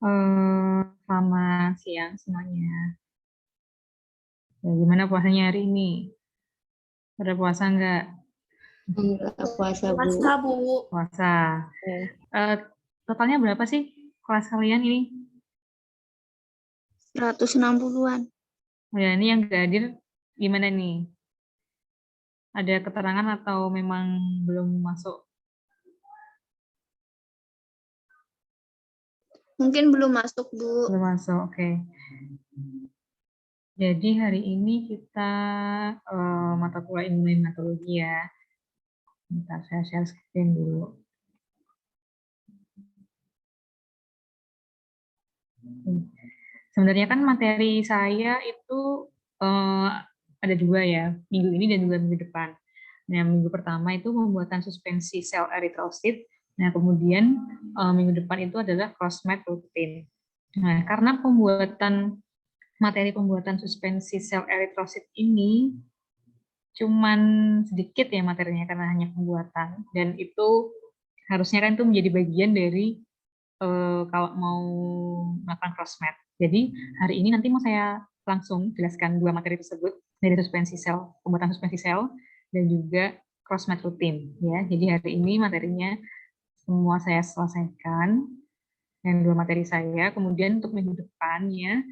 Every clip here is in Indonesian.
Selamat siang semuanya. Ya, gimana puasanya hari ini? Pada puasa nggak? Enggak puasa, Bu. Puasa, Bu. Puasa. Eh, Totalnya berapa sih kelas kalian ini? 160-an. Oh ya, ini yang nggak hadir gimana nih? Ada keterangan atau memang belum masuk? Mungkin belum masuk, Bu. Belum masuk, oke. Jadi hari ini kita mata kuliah ilmu hematologi ya. Bentar, saya share screen dulu. Sebenarnya kan materi saya itu eh, ada dua ya, minggu ini dan juga minggu depan. Nah, minggu pertama itu pembuatan suspensi sel eritrosit. Nah, kemudian minggu depan itu adalah cross-match rutin. Nah, karena materi pembuatan suspensi sel eritrosit ini cuman sedikit ya materinya karena hanya pembuatan, dan itu harusnya kan itu menjadi bagian dari kalau mau melakukan crossmatch. Jadi hari ini nanti mau saya langsung jelaskan dua materi tersebut, dari suspensi sel, pembuatan suspensi sel, dan juga crossmatch rutin. Ya, jadi hari ini materinya semua saya selesaikan yang dua materi saya. Kemudian untuk minggu depannya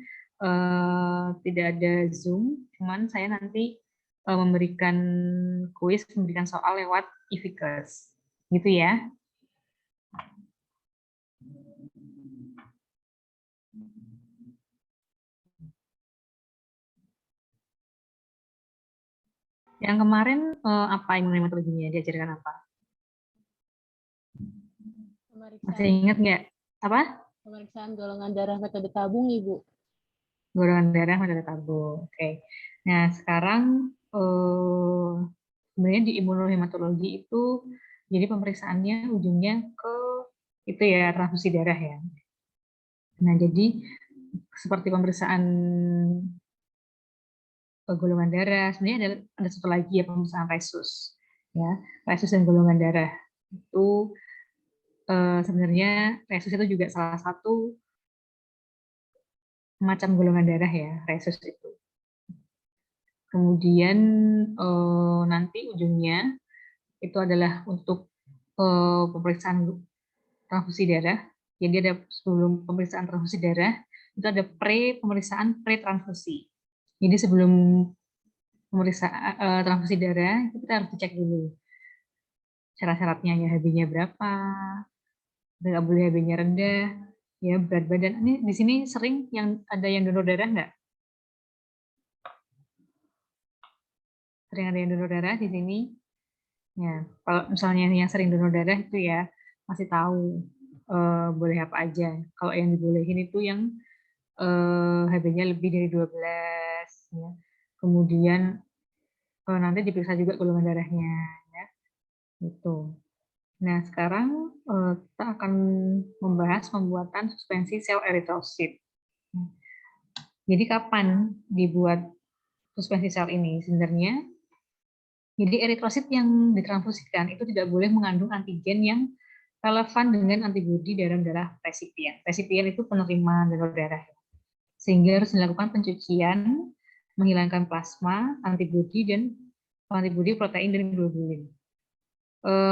tidak ada Zoom, cuman saya nanti memberikan kuis, memberikan soal lewat e-Vickers. Gitu ya. Yang kemarin apa imunohematologinya, diajarkan apa? Masih ingat nggak? Apa? Pemeriksaan golongan darah metode tabung, Ibu. Golongan darah metode tabung. Oke. Nah, sekarang sebenarnya di imunohematologi itu jadi pemeriksaannya ujungnya ke itu ya, transfusi darah ya. Nah, jadi seperti pemeriksaan golongan darah, sebenarnya ada satu lagi ya, pemeriksaan resus. Ya, resus dan golongan darah itu sebenarnya resus itu juga salah satu macam golongan darah ya, resus itu. Kemudian nanti ujungnya itu adalah untuk pemeriksaan transfusi darah. Jadi ada sebelum pemeriksaan transfusi darah, itu ada pemeriksaan pre-transfusi. Jadi sebelum pemeriksaan transfusi darah, kita harus dicek dulu syarat-syaratnya, ya HB-nya berapa, nggak boleh HB-nya rendah, ya berat badan. Ini di sini sering yang ada yang donor darah nggak? Sering ada yang donor darah di sini. Ya, kalau misalnya yang sering donor darah itu ya masih tahu boleh apa aja. Kalau yang dibolehin itu yang HB-nya lebih dari 12 ya. Kemudian nanti diperiksa juga golongan darahnya ya. Gitu. Nah, sekarang kita akan membahas pembuatan suspensi sel eritrosit. Jadi kapan dibuat suspensi sel ini? Sebenarnya jadi eritrosit yang ditransfusikan itu tidak boleh mengandung antigen yang relevan dengan antibodi dalam darah resipien. Resipien itu penerima donor darah. Sehingga harus dilakukan pencucian, menghilangkan plasma, antibodi protein dan globulin.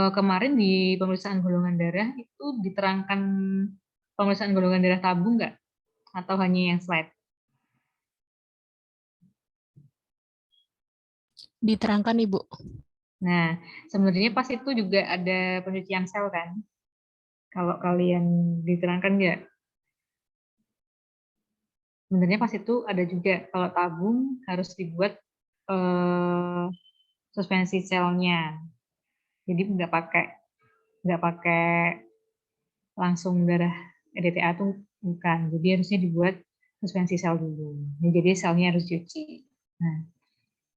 Kemarin di pemeriksaan golongan darah itu diterangkan pemeriksaan golongan darah tabung nggak? Atau hanya yang slide? Diterangkan, Ibu. Nah, sebenarnya pas itu juga ada pencucian sel kan? Kalau kalian diterangkan nggak? Sebenarnya pas itu ada juga, kalau tabung harus dibuat eh, suspensi selnya. Jadi nggak pakai langsung darah EDTA tuh bukan. Jadi harusnya dibuat suspensi sel dulu. Nah, jadi selnya harus dicuci. Nah,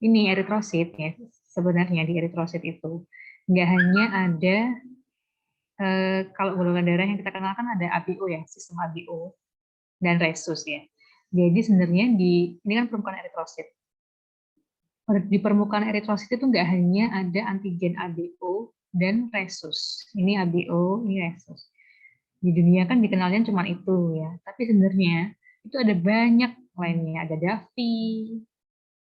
ini eritrosit ya. Sebenarnya di eritrosit itu nggak hanya ada kalau golongan darah yang kita kenal kan ada ABO ya, sistem ABO dan resus ya. Jadi sebenarnya ini kan permukaan eritrosit. Di permukaan eritrosit itu nggak hanya ada antigen ABO dan resus. Ini ABO, ini resus. Di dunia kan dikenalnya cuma itu ya, tapi sebenarnya itu ada banyak lainnya, ada DAFI.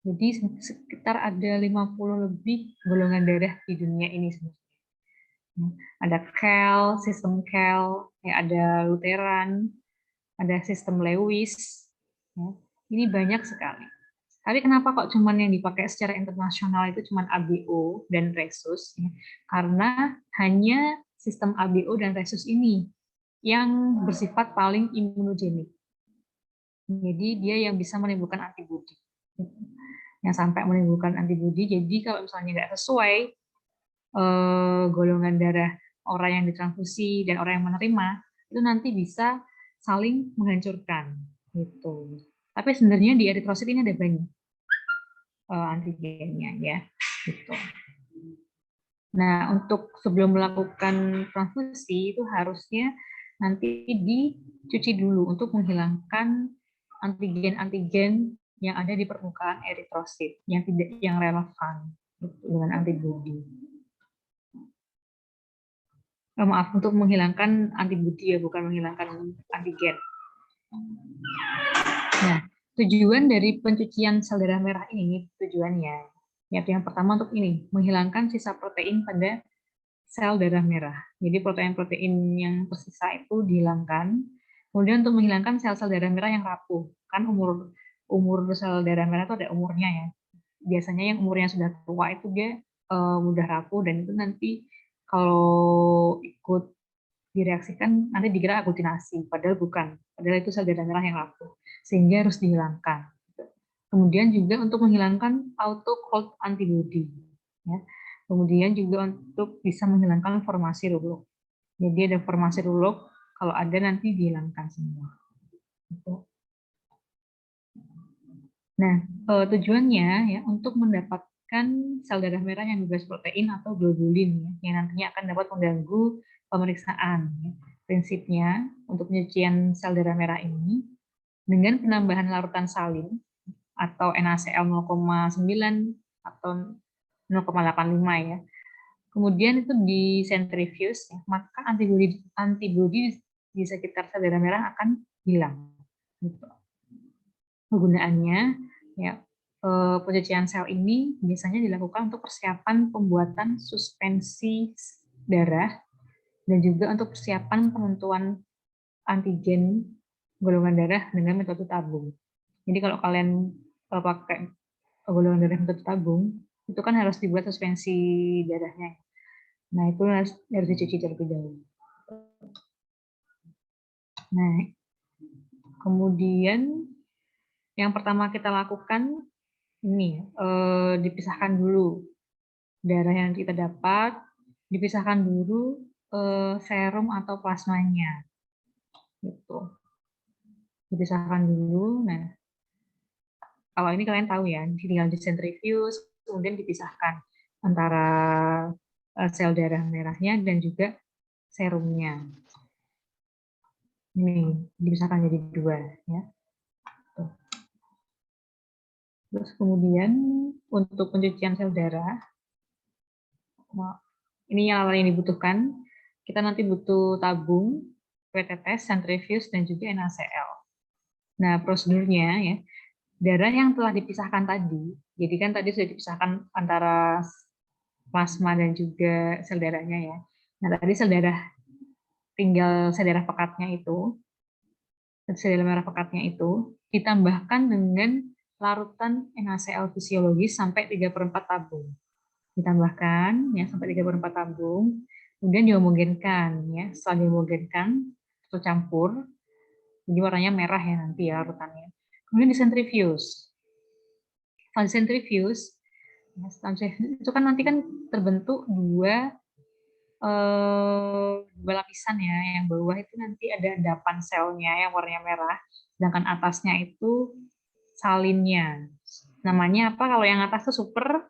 Jadi sekitar ada 50 lebih golongan darah di dunia ini sebenarnya. Ada KEL, sistem KEL, ya ada Lutheran, ada sistem Lewis. Ya. Ini banyak sekali. Tapi kenapa kok cuman yang dipakai secara internasional itu cuman ABO dan Rhesus? Ya. Karena hanya sistem ABO dan Rhesus ini yang bersifat paling imunogenik. Jadi dia yang bisa menimbulkan antibodi. Yang sampai menimbulkan antibodi. Jadi kalau misalnya nggak sesuai golongan darah orang yang ditransfusi dan orang yang menerima, itu nanti bisa saling menghancurkan. Gitu. Tapi sebenarnya di eritrosit ini ada banyak antigennya ya. Gitu. Nah, untuk sebelum melakukan transfusi itu harusnya nanti dicuci dulu untuk menghilangkan antigen-antigen yang ada di permukaan eritrosit yang relevan dengan antibodi. Maaf, untuk menghilangkan antibodi ya, bukan menghilangkan antigen. Nah, tujuan dari pencucian sel darah merah ini tujuannya yang pertama untuk ini, menghilangkan sisa protein pada sel darah merah. Jadi protein-protein yang tersisa itu dihilangkan. Kemudian untuk menghilangkan sel-sel darah merah yang rapuh. Kan umur sel darah merah itu ada umurnya ya. Biasanya yang umurnya sudah tua itu dia mudah rapuh dan itu nanti kalau ikut direaksikan nanti dikira aglutinasi, padahal bukan. Padahal itu sel darah merah yang rapuh. Sehingga harus dihilangkan. Kemudian juga untuk menghilangkan auto-cold antibody. Ya. Kemudian juga untuk bisa menghilangkan formasi ruluk. Jadi ada formasi ruluk, kalau ada nanti dihilangkan semua. Nah, tujuannya ya untuk mendapatkan sel darah merah yang bebas protein atau globulin ya, yang nantinya akan dapat mengganggu pemeriksaan. Ya. Prinsipnya untuk pencucian sel darah merah ini dengan penambahan larutan salin atau NaCl 0,9 atau 0,85 ya. Kemudian itu di centrifuge, ya, maka antibodi di sekitar sel darah merah akan hilang. Gitu. Penggunaannya, ya, pencucian sel ini biasanya dilakukan untuk persiapan pembuatan suspensi darah dan juga untuk persiapan penentuan antigen golongan darah dengan metode tabung. Jadi kalau kalian pakai golongan darah metode tabung, itu kan harus dibuat suspensi darahnya. Nah, itu harus dicuci terlebih dahulu. Nah, kemudian yang pertama kita lakukan ini dipisahkan dulu darah yang kita dapat, dipisahkan dulu serum atau plasmanya, gitu. Dipisahkan dulu. Nah, kalau ini kalian tahu ya, tinggal di centrifuge, kemudian dipisahkan antara sel darah merahnya dan juga serumnya. Ini dipisahkan jadi dua ya. Terus kemudian untuk pencucian sel darah, ini yang dibutuhkan. Kita nanti butuh tabung, PTTS, centrifuge, dan juga NaCl. Nah, prosedurnya ya, darah yang telah dipisahkan tadi, jadi kan tadi sudah dipisahkan antara plasma dan juga sel darahnya ya. Nah, tadi sel darah tinggal sel darah pekatnya itu, sel darah merah pekatnya itu ditambahkan dengan larutan NaCl fisiologis sampai 3/4 tabung. Ditambahkan ya sampai 3/4 tabung, kemudian dihomogenkan ya. Setelah dihomogenkan atau campur, jadi warnanya merah ya nanti ya larutannya. Kemudian disentrifuge. Setelah disentrifuge, itu kan nanti kan terbentuk dua lapisan ya. Yang bawah itu nanti ada endapan selnya yang warnanya merah, sedangkan atasnya itu salinnya. Namanya apa kalau yang atas itu supernatan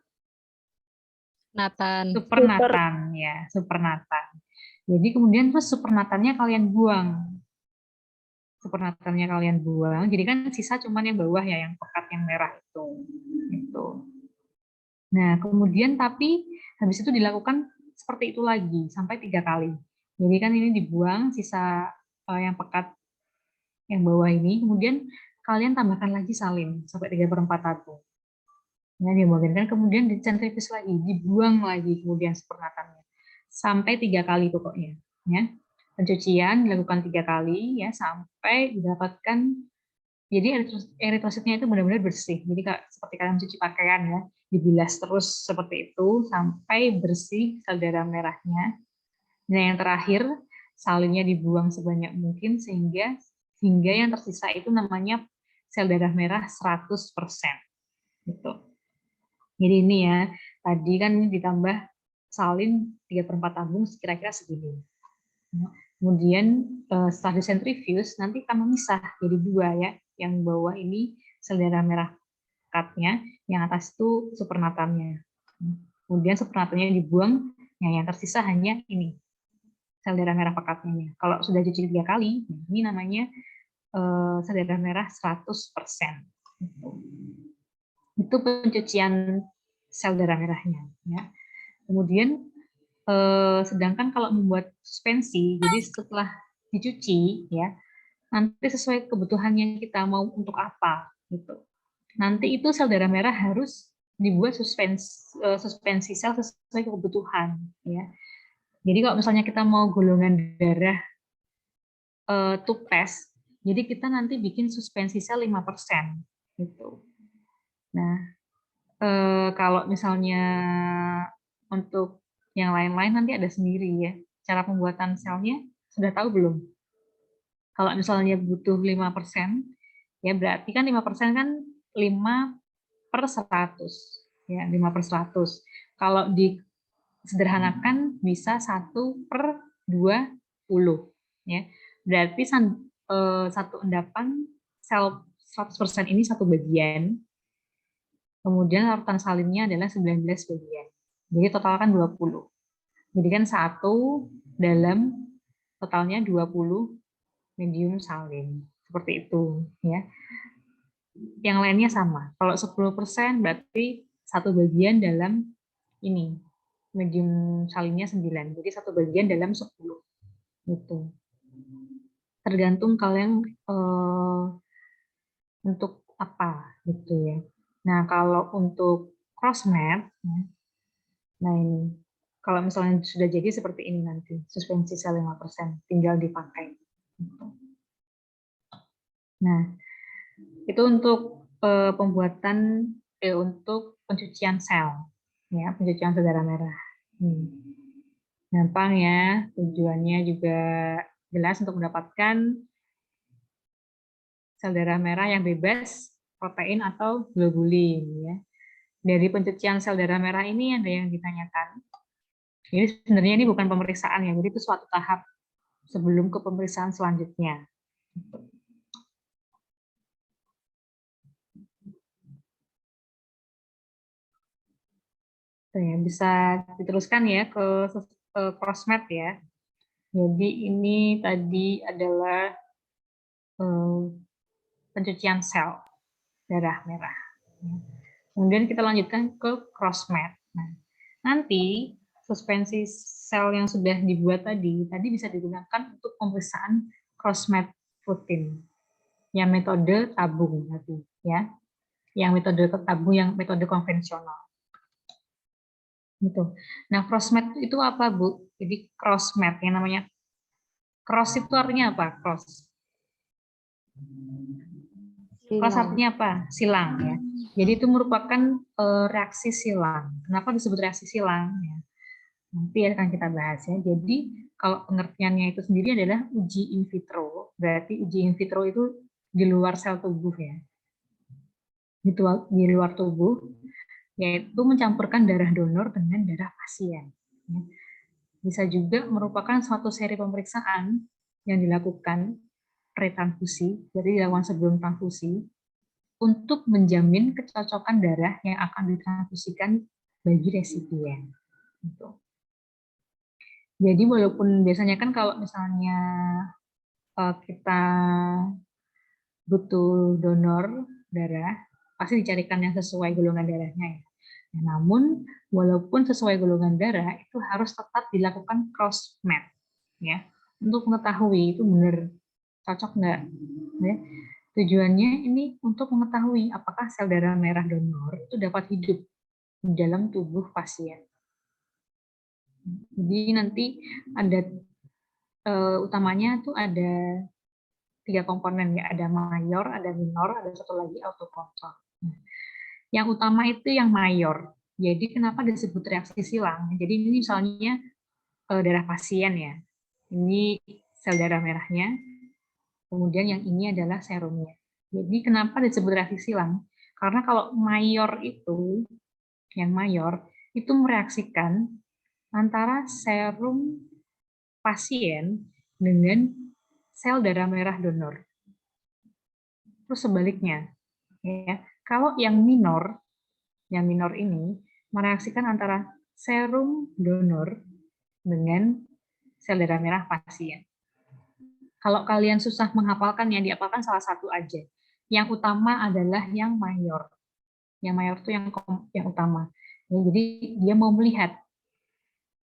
ya, supernatan. Jadi kemudian terus supernatannya kalian buang. Supernatannya kalian buang. Jadi kan sisa cuman yang bawah ya, yang pekat yang merah itu. Gitu. Nah, kemudian tapi habis itu dilakukan seperti itu lagi sampai 3 kali. Jadi kan ini dibuang sisa yang pekat yang bawah ini, kemudian kalian tambahkan lagi salin sampai 3/4 tabung. Ya, dihomogenikan, kemudian disentrifuge lagi, dibuang lagi kemudian supernatannya sampai 3 kali pokoknya. Ya. Pencucian dilakukan 3 kali ya sampai didapatkan. Jadi eritrositnya itu benar-benar bersih. Jadi seperti kalian mencuci pakaian ya, dibilas terus seperti itu sampai bersih sel darah merahnya. Nah, yang terakhir salinnya dibuang sebanyak mungkin sehingga yang tersisa itu namanya sel darah merah 100%. Gitu. Jadi ini ya, tadi kan ditambah salin 3/4 tabung kira-kira segini. Kemudian setelah disentrifuge nanti akan memisah jadi 2 ya. Yang bawah ini sel darah merah pekatnya, yang atas itu supernatannya. Kemudian supernatannya dibuang, yang tersisa hanya ini sel darah merah pekatnya. Kalau sudah cuci 3 kali, ini namanya sel darah merah 100%. Itu pencucian sel darah merahnya. Ya. Kemudian sedangkan kalau membuat suspensi, jadi setelah dicuci, ya nanti sesuai kebutuhannya kita mau untuk apa, gitu. Nanti itu sel darah merah harus dibuat suspensi sel sesuai kebutuhan, ya. Jadi kalau misalnya kita mau golongan darah tupes, jadi kita nanti bikin suspensi sel 5%, gitu. Nah, kalau misalnya untuk yang lain-lain nanti ada sendiri ya. Cara pembuatan selnya sudah tahu belum? Kalau misalnya butuh 5%, ya berarti kan 5% kan 5/100. Ya, 5/100. Kalau disederhanakan bisa 1/20. Ya. Berarti satu endapan sel 100% ini satu bagian, kemudian larutan salinnya adalah 19 bagian. Jadi total kan 20. Jadi kan 1 dalam totalnya 20 medium salin. Seperti itu. Ya. Yang lainnya sama. Kalau 10% berarti satu bagian dalam ini. Medium salinnya 9. Jadi satu bagian dalam 10. Gitu. Tergantung kalian untuk apa gitu ya. Nah, kalau untuk crossmat, nah ini, kalau misalnya sudah jadi seperti ini nanti, suspensi sel 5%, tinggal dipakai. Nah, itu untuk pembuatan, untuk pencucian sel, ya, pencucian sel darah merah. Gampang ya, tujuannya juga jelas untuk mendapatkan sel darah merah yang bebas protein atau globulin, ya. Dari pencucian sel darah merah ini ada yang ditanyakan. Jadi sebenarnya ini bukan pemeriksaan ya, jadi itu suatu tahap sebelum ke pemeriksaan selanjutnya. Ya, bisa diteruskan ya ke crossmat ya. Jadi ini tadi adalah pencucian sel darah merah. Kemudian kita lanjutkan ke crossmat. Nah, nanti suspensi sel yang sudah dibuat tadi bisa digunakan untuk pemeriksaan crossmat rutin. Yang metode tabung tadi, ya. Yang metode tabung, yang metode konvensional. Gitu. Nah, crossmat itu apa, Bu? Jadi crossmat yang namanya cross itu artinya apa? Cross. Cross artinya apa? Silang ya. Jadi itu merupakan reaksi silang. Kenapa disebut reaksi silang? Ya. Nanti akan kita bahas ya. Jadi kalau pengertiannya itu sendiri adalah uji in vitro. Berarti uji in vitro itu di luar sel tubuh ya. Di luar tubuh, yaitu mencampurkan darah donor dengan darah pasien. Ya. Bisa juga merupakan suatu seri pemeriksaan yang dilakukan pretransfusi, jadi dilakukan sebelum transfusi, untuk menjamin kecocokan darah yang akan ditransfusikan bagi resipien. Gitu. Jadi walaupun biasanya kan kalau misalnya kita butuh donor darah, pasti dicarikan yang sesuai golongan darahnya ya. Namun walaupun sesuai golongan darah, itu harus tetap dilakukan crossmat. ya, untuk mengetahui itu benar cocok nggak, ya. Tujuannya ini untuk mengetahui apakah sel darah merah donor itu dapat hidup di dalam tubuh pasien. Jadi nanti ada utamanya tuh ada 3 komponen ya, ada mayor, ada minor, ada satu lagi autokontrol. Yang utama itu yang mayor. Jadi kenapa disebut reaksi silang? Jadi ini misalnya darah pasien ya. Ini sel darah merahnya. Kemudian yang ini adalah serumnya. Jadi kenapa disebut reaksi silang? Karena kalau mayor itu, yang mayor, itu mereaksikan antara serum pasien dengan sel darah merah donor. Terus sebaliknya, ya. Kalau yang minor ini mereaksikan antara serum donor dengan sel darah merah pasien. Kalau kalian susah menghafalkan, yang dihafalkan salah satu aja. Yang utama adalah yang mayor. Yang mayor itu yang utama. Ya, jadi dia mau melihat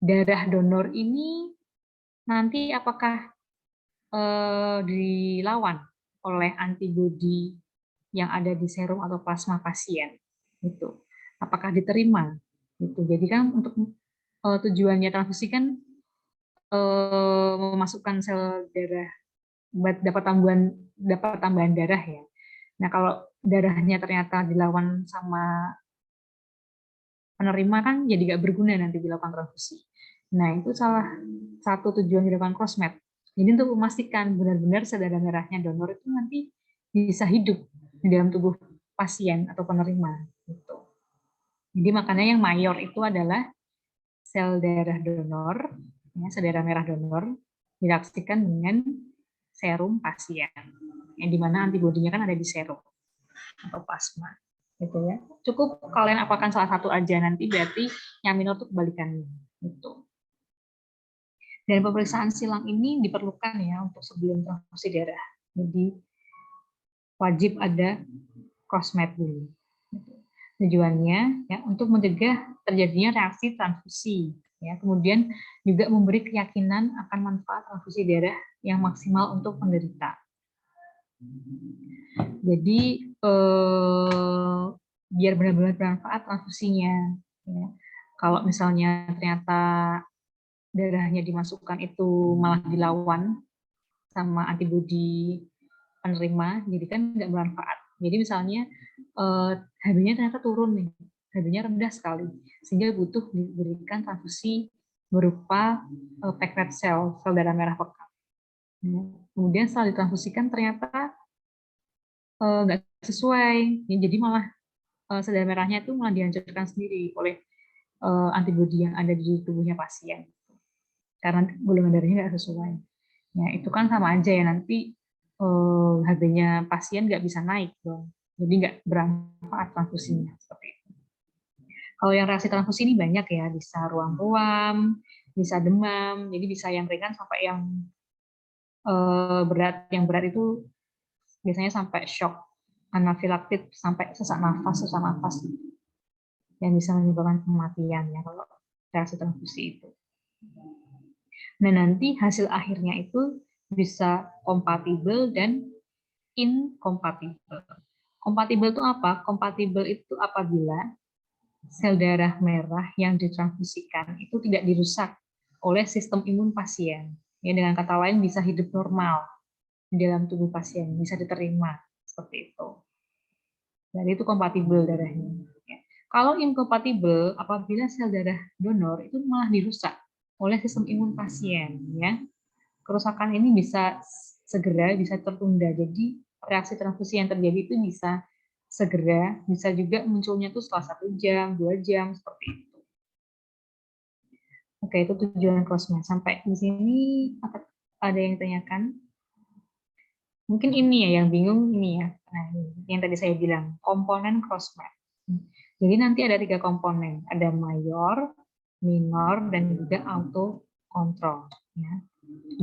darah donor ini nanti apakah dilawan oleh antibodi yang ada di serum atau plasma pasien. Itu. Apakah diterima? Gitu. Jadi kan untuk tujuannya transfusi kan memasukkan sel darah dapat tambahan darah ya. Nah, kalau darahnya ternyata dilawan sama penerima kan jadi nggak berguna nanti dilakukan transfusi. Nah, itu salah satu tujuan dilakukan crossmatch. Jadi untuk memastikan benar-benar sel darah merahnya donor itu nanti bisa hidup di dalam tubuh pasien atau penerima. Gitu. Jadi makanya yang mayor itu adalah sel darah donor, ya, sel darah merah donor direaksikan dengan serum pasien, yang dimana antibodinya kan ada di serum atau plasma, gitu ya. Cukup kalian apakan salah satu aja, nanti berarti yang minor itu kebalikannya, gitu. Dan pemeriksaan silang ini diperlukan ya untuk sebelum transfusi darah. Jadi wajib ada crossmatch dulu. Tujuannya ya untuk mencegah terjadinya reaksi transfusi. Ya, kemudian juga memberi keyakinan akan manfaat transfusi darah yang maksimal untuk penderita. Jadi biar benar-benar bermanfaat transfusinya. Ya. Kalau misalnya ternyata darahnya dimasukkan itu malah dilawan sama antibodi penerima, jadi kan nggak bermanfaat. Jadi misalnya HB-nya ternyata turun nih, HB-nya rendah sekali, sehingga butuh diberikan transfusi berupa packed red cell, sel darah merah pekat. Kemudian setelah ditransfusikan ternyata nggak sesuai, jadi malah sel darah merahnya itu malah dihancurkan sendiri oleh antibodi yang ada di tubuhnya pasien, karena golongan darahnya nggak sesuai. Ya, itu kan sama aja ya, nanti HB-nya pasien nggak bisa naik dong. Jadi nggak bermanfaat transfusinya. Seperti itu. Kalau yang reaksi transfusi ini banyak ya, bisa ruam-ruam, bisa demam, jadi bisa yang ringan sampai yang berat. Yang berat itu biasanya sampai shock anafilaktik, sampai sesak nafas, yang bisa menyebabkan kematian ya kalau reaksi transfusi itu. Nah, nanti hasil akhirnya itu bisa kompatibel dan inkompatibel. Kompatibel itu apa? Kompatibel itu apabila sel darah merah yang ditransfusikan itu tidak dirusak oleh sistem imun pasien. Ya, dengan kata lain bisa hidup normal di dalam tubuh pasien, bisa diterima seperti itu. Jadi itu kompatibel darahnya. Ya. Kalau inkompatibel, apabila sel darah donor itu malah dirusak oleh sistem imun pasien, ya. Kerusakan ini bisa segera, bisa tertunda. Jadi reaksi transfusi yang terjadi itu bisa segera, bisa juga munculnya itu setelah 1 jam, 2 jam, seperti itu. Oke, itu tujuan crossmatch. Sampai di sini ada yang tanyakan? Mungkin ini ya yang bingung ini ya. Nah, yang tadi saya bilang, komponen crossmatch. Jadi nanti ada 3 komponen, ada mayor, minor, dan juga auto control. Ya.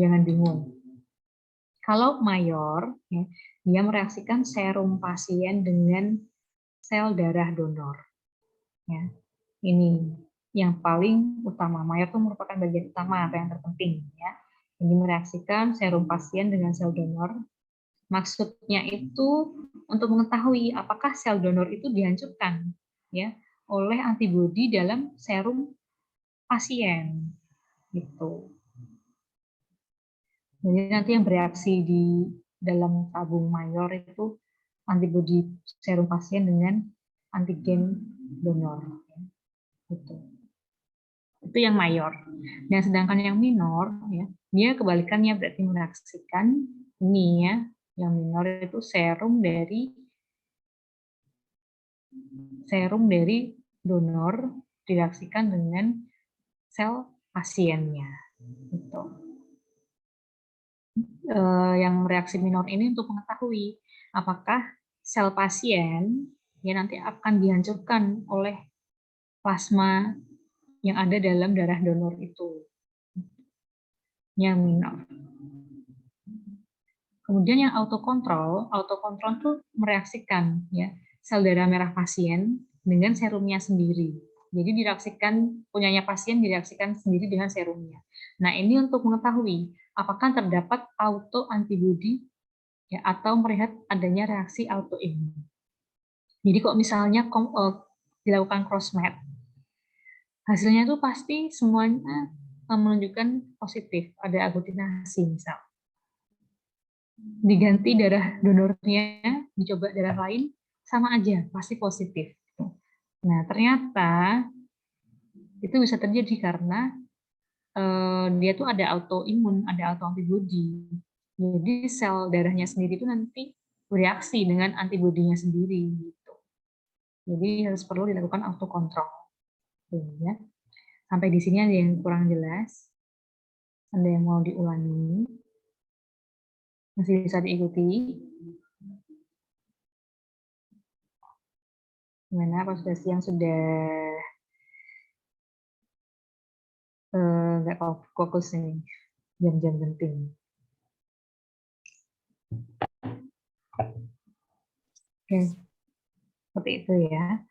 Jangan bingung. Kalau mayor, ya, dia mereaksikan serum pasien dengan sel darah donor. Ya. Ini yang paling utama. Mayor itu merupakan bagian utama atau yang terpenting. Ya. Jadi mereaksikan serum pasien dengan sel donor. Maksudnya itu untuk mengetahui apakah sel donor itu dihancurkan ya oleh antibodi dalam serum pasien gitu. Jadi nanti yang bereaksi di dalam tabung mayor itu antibodi serum pasien dengan antigen donor gitu. Itu yang mayor. Dan sedangkan yang minor ya, dia kebalikannya, berarti mereaksikan ini ya, yang minor itu serum dari donor direaksikan dengan sel pasiennya. Gitu. Yang reaksi minor ini untuk mengetahui apakah sel pasien ya nanti akan dihancurkan oleh plasma yang ada dalam darah donor itu. Yang minor. Kemudian yang autokontrol itu mereaksikan ya sel darah merah pasien dengan serumnya sendiri. Jadi punyanya pasien direaksikan sendiri dengan serumnya. Nah, ini untuk mengetahui apakah terdapat autoantibodi ya atau melihat adanya reaksi autoimun. Jadi kok misalnya dilakukan cross-match, hasilnya itu pasti semuanya menunjukkan positif, ada aglutinasi misal. Diganti darah donornya, dicoba darah lain, sama aja, pasti positif. Nah, ternyata itu bisa terjadi karena dia tuh ada autoimun, ada autoantibodi. Jadi sel darahnya sendiri itu nanti bereaksi dengan antibodinya sendiri. Gitu. Jadi harus perlu dilakukan autokontrol. Ya. Sampai di sini ada yang kurang jelas. Ada yang mau diulangi? Masih bisa diikuti? Gimana pas sudah siang sudah nggak fokus nih jam-jam penting. Oke, seperti itu ya.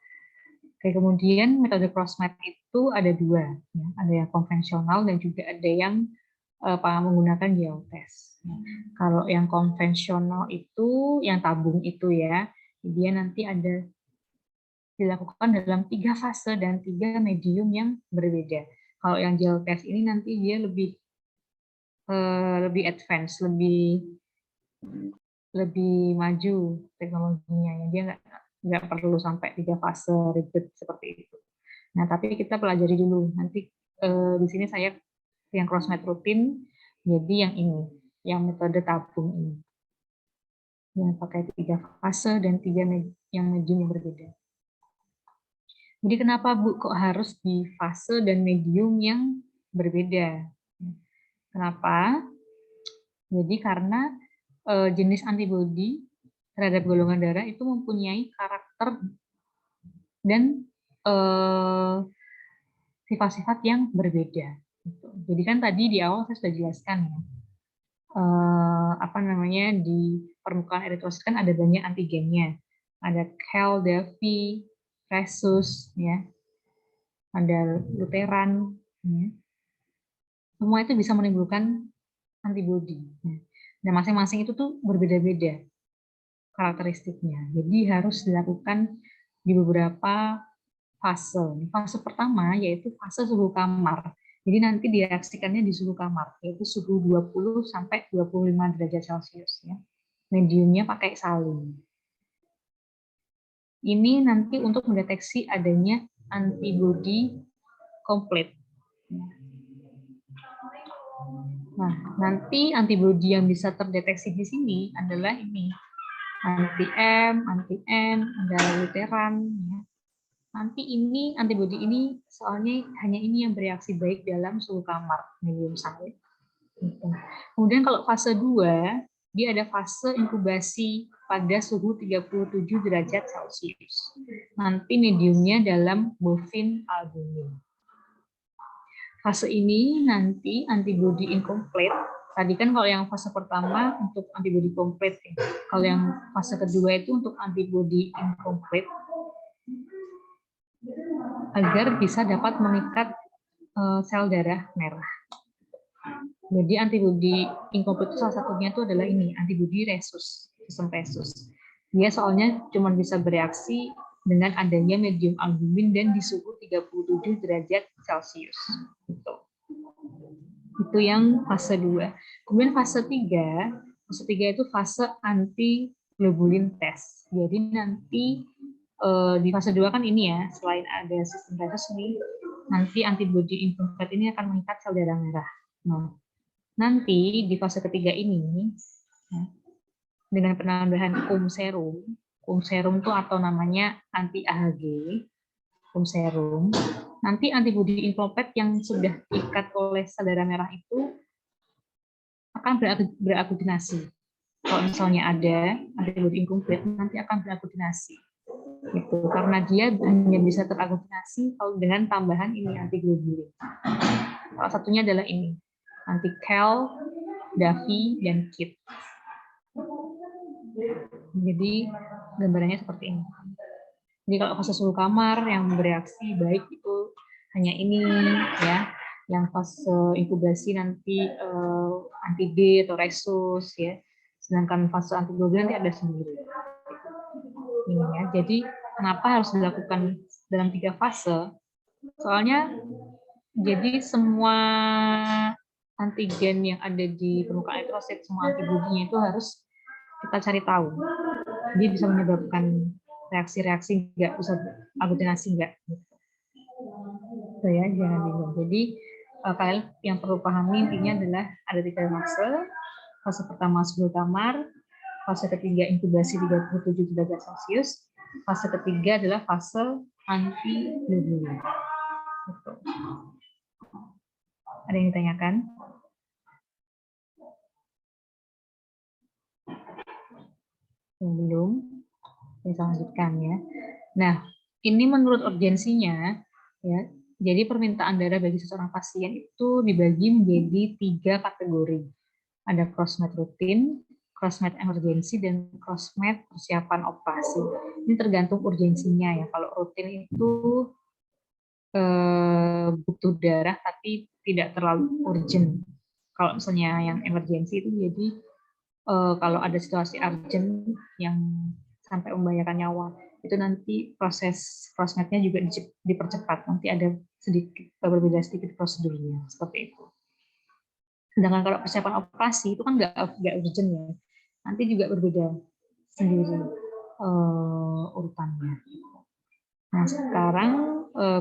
Oke, kemudian metode cross-match itu ada dua, ya. Ada yang konvensional dan juga ada yang menggunakan geotest. Kalau yang konvensional itu, yang tabung itu ya, dia nanti ada dilakukan dalam 3 fase dan 3 medium yang berbeda. Kalau yang geotest ini nanti dia lebih advance, lebih maju teknologinya. Ya. Dia nggak perlu sampai 3 fase ribet seperti itu. Nah, tapi kita pelajari dulu. Nanti di sini saya yang cross-match rutin, jadi yang ini, yang metode tabung ini. Yang pakai 3 fase dan 3 yang medium yang berbeda. Jadi kenapa Bu kok harus di fase dan medium yang berbeda? Kenapa? Jadi karena jenis antibodi terhadap golongan darah itu mempunyai karakter dan sifat-sifat yang berbeda. Jadi kan tadi di awal saya sudah jelaskan ya, di permukaan eritrosit kan ada banyak antigennya, ada Cal, Delphi, Rhesus, ya, ada luteran, ya. Semua itu bisa menimbulkan antibodi. Dan masing-masing itu tuh berbeda-beda karakteristiknya. Jadi harus dilakukan di beberapa fase. Fase pertama yaitu fase suhu kamar. Jadi nanti direaksikannya di suhu kamar, yaitu suhu 20 sampai 25 derajat Celcius. Ya. Mediumnya pakai salin. Ini nanti untuk mendeteksi adanya antibodi komplit. Nah, nanti antibodi yang bisa terdeteksi di sini adalah ini. Anti-M, anti-N, ada luteran. Ya. Nanti ini antibodi ini soalnya hanya ini yang bereaksi baik dalam suhu kamar, medium salin. Kemudian kalau fase 2, dia ada fase inkubasi pada suhu 37 derajat Celcius. Nanti mediumnya dalam bovin albumin. Fase ini nanti antibodi incomplete. Tadi kan kalau yang fase pertama untuk antibodi komplit. Kalau yang fase kedua itu untuk antibodi incomplete. Agar bisa dapat mengikat sel darah merah. Jadi antibodi incomplete itu salah satunya itu adalah ini, antibodi rhesus, sistem rhesus. Dia soalnya cuma bisa bereaksi dengan adanya medium albumin dan di suhu 37 derajat Celcius. Gitu. Itu yang fase 2. Kemudian fase 3 itu fase anti globulin test. Jadi nanti di fase 2 kan ini ya, selain ada sistem rhesus ini, nanti antibody incomplete ini akan mengikat sel darah merah. Nah, nanti di fase ketiga ini, ya, dengan penambahan kum serum itu atau namanya anti AHG, kum serum, nanti antibody incomplete yang sudah diikat oleh sel darah merah itu akan berakutiinasi. Kalau misalnya ada antibody incomplete, nanti akan berakutiinasi. Gitu. Karena dia hanya bisa teraglutinasi kalau dengan tambahan ini antiglobulin. Salah satunya adalah ini, anti-cal, Davi, dan KIT. Jadi gambarannya seperti ini. Jadi kalau fase suhu kamar yang bereaksi baik itu hanya ini ya, yang fase inkubasi nanti anti-D atau rhesus ya. Sedangkan fase antiglobulin nanti ada sendiri. Ini ya. Jadi kenapa harus dilakukan dalam 3 fase? Soalnya jadi semua antigen yang ada di permukaan eritrosit, semua antibodinya itu harus kita cari tahu. Dia bisa menyebabkan reaksi-reaksi enggak, bisa aglutinasi enggak. Itu ya, jangan bingung. Jadi kalian yang perlu pahami intinya adalah ada 3 fase. Fase pertama suhu kamar, fase ketiga inkubasi 37 derajat Celcius, fase ketiga adalah fase anti-globulin. Ada yang ditanyakan? Yang belum? Saya lanjutkan ya. Nah, ini menurut urgensinya, ya. Jadi permintaan darah bagi seseorang pasien itu dibagi menjadi 3 kategori. Ada crossmat rutin, crossmat emergensi, dan crossmat persiapan operasi. Ini tergantung urgensinya ya. Kalau rutin itu butuh darah tapi tidak terlalu urgent. Kalau misalnya yang emergensi itu jadi kalau ada situasi urgent yang sampai membahayakan nyawa, itu nanti proses crossmatnya juga dipercepat. Nanti ada sedikit berbeda sedikit prosedurnya seperti itu. Sedangkan kalau persiapan operasi itu kan nggak urgent ya, nanti juga berbeda sendiri urutannya. Nah sekarang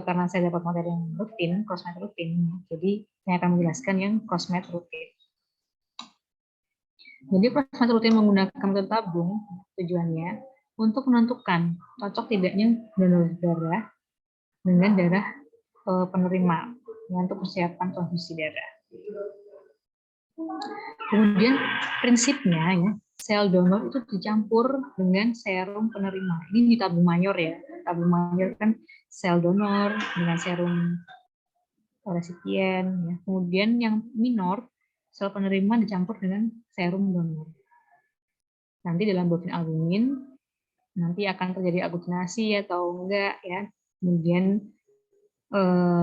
karena saya dapat materi yang rutin, crossmat rutin, jadi saya akan menjelaskan yang crossmat rutin. Jadi crossmat rutin menggunakan metode tabung tujuannya untuk menentukan cocok tidaknya donor darah dengan darah penerima ya, untuk persiapan transfusi darah. Kemudian prinsipnya ya, sel donor itu dicampur dengan serum penerima. Ini di tabung mayor ya. Tabung mayor kan sel donor dengan serum resipien ya. Kemudian yang minor sel penerima dicampur dengan serum donor. Nanti dalam bovin albumin nanti akan terjadi aglutinasi atau enggak ya. Kemudian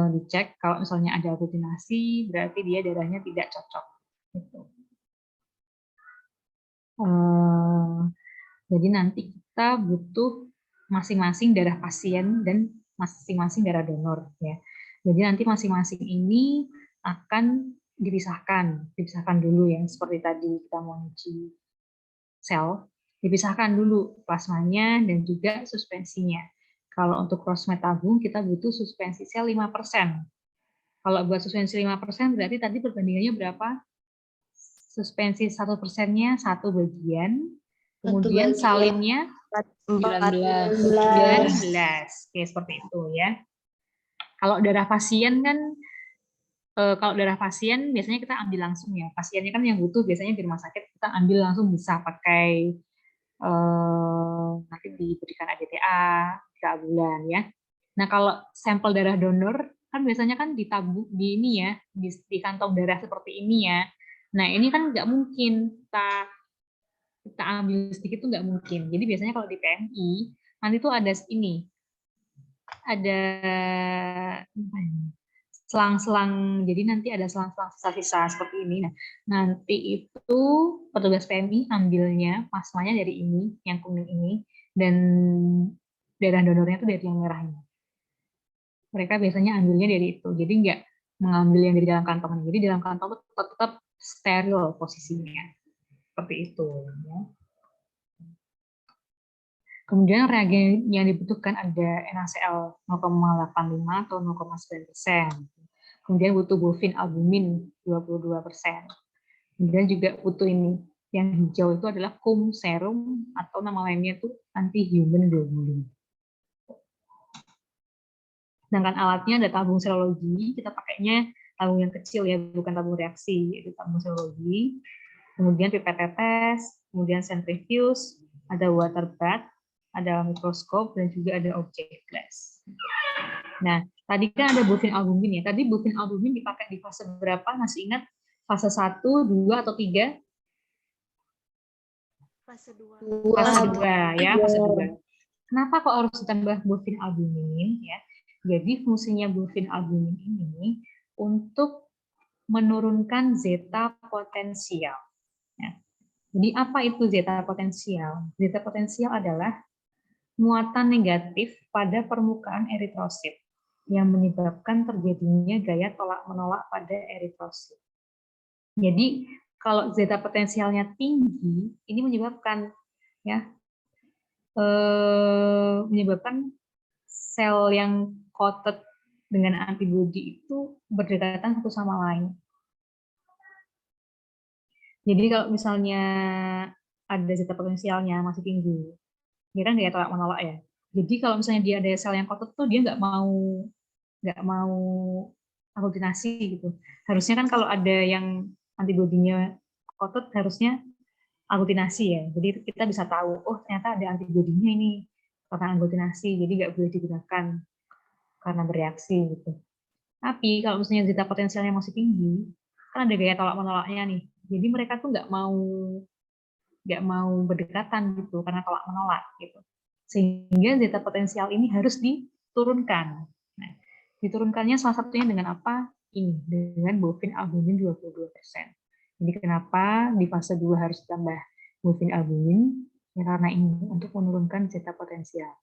dicek kalau misalnya ada aglutinasi berarti dia darahnya tidak cocok. Gitu. Jadi nanti kita butuh masing-masing darah pasien dan masing-masing darah donor ya. Jadi nanti masing-masing ini akan dipisahkan dulu ya, seperti tadi kita mau uji sel, dipisahkan dulu plasmanya dan juga suspensinya. Kalau untuk crossmat tabung kita butuh suspensi sel 5%. Kalau buat suspensi 5% berarti tadi perbandingannya berapa? Suspensi 1%-nya 1 bagian, kemudian salinnya 19. Oke, seperti itu ya. Kalau darah pasien kan, kalau darah pasien biasanya kita ambil langsung ya. Pasiennya kan yang butuh biasanya di rumah sakit kita ambil langsung bisa pakai nanti diberikan ADTA 3 bulan ya. Nah kalau sampel darah donor kan biasanya kan ditabung di ini ya, di kantong darah seperti ini ya. Nah ini kan nggak mungkin kita ambil sedikit itu nggak mungkin. Jadi biasanya kalau di PMI nanti tuh ada ini, ada selang-selang, jadi nanti ada selang-selang sisa-sisa seperti ini. Nah, nanti itu petugas PMI ambilnya plasmanya dari ini, yang kuning ini, dan darah donornya itu dari yang merah ini. Mereka biasanya ambilnya dari itu, jadi nggak mengambil yang dari dalam kantong. Jadi dalam kantong itu tetap steril posisinya, seperti itu. Ya. Kemudian reagen yang dibutuhkan ada NaCl 0,85 atau 0,9%. Kemudian butuh bufin albumin 22%. Kemudian juga butuh ini, yang hijau itu adalah cum serum atau nama lainnya itu anti-human globulin. Sedangkan alatnya ada tabung serologi, kita pakainya tabung yang kecil ya, bukan tabung reaksi, itu tabung serologi. Kemudian pipet tetes, kemudian centrifuge, ada water bath, ada mikroskop, dan juga ada object glass. Nah, tadi kan ada bufin albumin ya. Tadi bufin albumin dipakai di fase berapa? Masih ingat? Fase 1, 2, atau 3? Fase 2. Fase 2 ya, fase 2. Kenapa kok harus ditambah bufin albumin ya? Jadi fungsinya bufin albumin ini untuk menurunkan zeta potensial. Ya. Jadi apa itu zeta potensial? Zeta potensial adalah muatan negatif pada permukaan eritrosit yang menyebabkan terjadinya gaya tolak-menolak pada eritrosit. Jadi kalau zeta potensialnya tinggi, ini menyebabkan menyebabkan sel yang coated dengan antibodi itu berdekatan satu sama lain. Jadi kalau misalnya ada zeta potensialnya masih tinggi, dia kan kayak tolak menolak ya. Jadi kalau misalnya dia ada sel yang coated tuh dia nggak mau aglutinasi gitu. Harusnya kan kalau ada yang antibodinya coated harusnya aglutinasi ya. Jadi kita bisa tahu, oh ternyata ada antibodinya ini karena aglutinasi, jadi nggak boleh digunakan karena bereaksi gitu. Tapi kalau misalnya zeta potensialnya masih tinggi, kan ada gaya tolak menolaknya nih. Jadi mereka tuh nggak mau berdekatan gitu karena tolak menolak gitu. Sehingga zeta potensial ini harus diturunkan. Nah, diturunkannya salah satunya dengan apa? Ini, dengan bufin albumin 22%. Jadi kenapa di fase 2 harus ditambah bufin albumin? Ya karena ini, untuk menurunkan zeta potensial.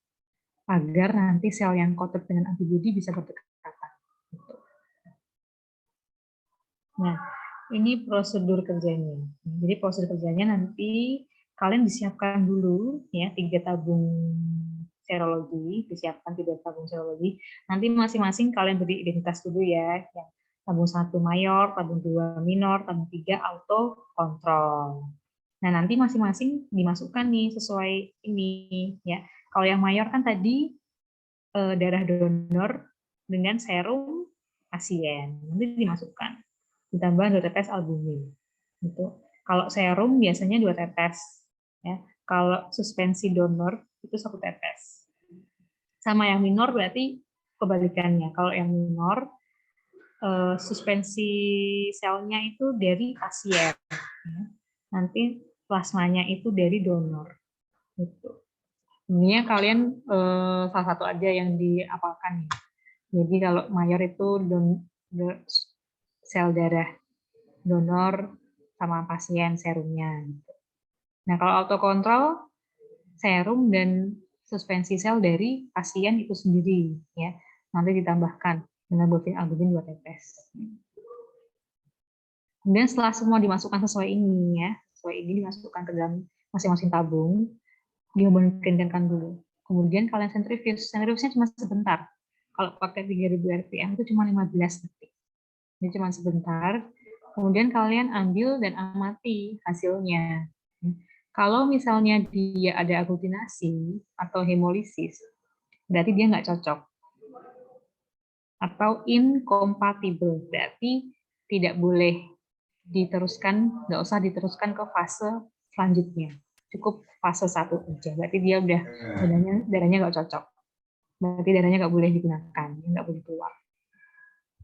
Agar nanti sel yang coated dengan antibodi bisa berdekatan. Nah, ini prosedur kerjanya. Jadi prosedur kerjanya nanti kalian disiapkan dulu ya 3 tabung serologi, disiapkan 3 tabung serologi. Nanti masing-masing kalian beri identitas dulu ya. Yang tabung 1 mayor, tabung 2 minor, tabung 3 auto kontrol. Nah, nanti masing-masing dimasukkan nih sesuai ini ya. Kalau yang mayor kan tadi darah donor dengan serum pasien. Nanti dimasukkan. Ditambah 2 tetes albumin. Gitu. Kalau serum biasanya 2 tetes. Ya. Kalau suspensi donor itu 1 tetes. Sama yang minor berarti kebalikannya. Kalau yang minor suspensi selnya itu dari pasien. Ya. Nanti plasmanya itu dari donor. Gitu. Ini kalian salah satu aja yang diapalkan. Jadi kalau mayor itu sel darah donor sama pasien serumnya. Nah kalau autokontrol serum dan suspensi sel dari pasien itu sendiri ya. Nanti ditambahkan dengan bufin albumin 2 tetes. Kemudian setelah semua dimasukkan sesuai ini ya, sesuai ini dimasukkan ke dalam masing-masing tabung, dihubungkan dulu. Kemudian kalian sentrifuge-nya cuma sebentar. Kalau pakai 3000 rpm itu cuma 15 detik. Ini cuma sebentar. Kemudian kalian ambil dan amati hasilnya. Kalau misalnya dia ada aglutinasi atau hemolisis, berarti dia nggak cocok. Atau incompatible, berarti tidak boleh diteruskan, nggak usah diteruskan ke fase selanjutnya. Cukup fase 1 aja, berarti dia udah darahnya nggak cocok. Berarti darahnya nggak boleh digunakan, nggak boleh keluar.